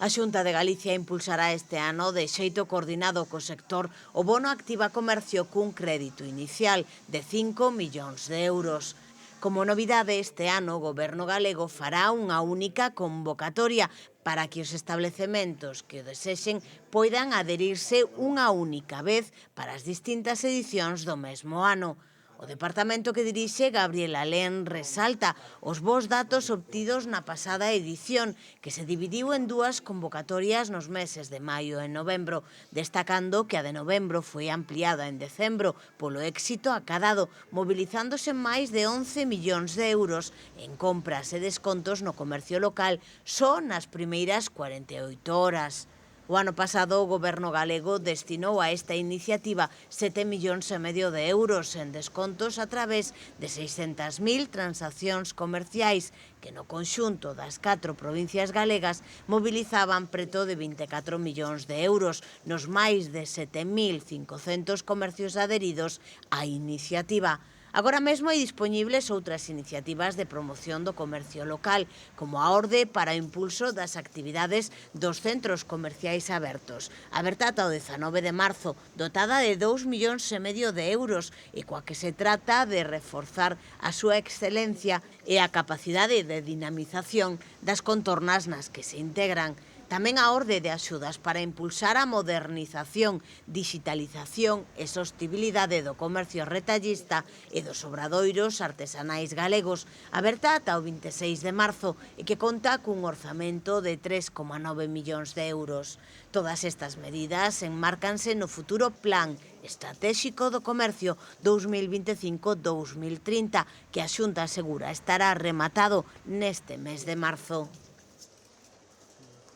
A Xunta de Galicia impulsará este ano de xeito coordinado co sector o bono Activa Comercio cun crédito inicial de 5 millóns de euros. Como novidade, este ano o Goberno galego fará unha única convocatoria para que os establecementos que o desexen poidan adherirse unha única vez para as distintas edicións do mesmo ano. O departamento que dirixe Gabriel Alén resalta os bons datos obtidos na pasada edición, que se dividiu en dúas convocatorias nos meses de maio e novembro, destacando que a de novembro foi ampliada en decembro polo éxito acadado, mobilizándose máis de 11 millóns de euros en compras e descontos no comercio local só nas primeiras 48 horas. O ano pasado o Goberno galego destinou a esta iniciativa 7,5 millóns de euros en descontos a través de 600.000 transaccións comerciais que no conxunto das 4 provincias galegas mobilizaban preto de 24 millóns de euros nos máis de 7.500 comercios adheridos á iniciativa. Agora mesmo hai dispoñibles outras iniciativas de promoción do comercio local, como a orde para o impulso das actividades dos centros comerciais abertos, aberta ata o 19 de marzo, dotada de 2,5 millóns de euros e coa que se trata de reforzar a súa excelencia e a capacidade de dinamización das contornas nas que se integran. Tamén a orde de axudas para impulsar a modernización, digitalización e sostibilidade do comercio retallista e dos obradoiros artesanais galegos, aberta ata o 26 de marzo e que conta cun orzamento de 3,9 millóns de euros. Todas estas medidas enmárcanse no futuro Plan Estratéxico do Comercio 2025-2030, que a Xunta asegura estará rematado neste mes de marzo.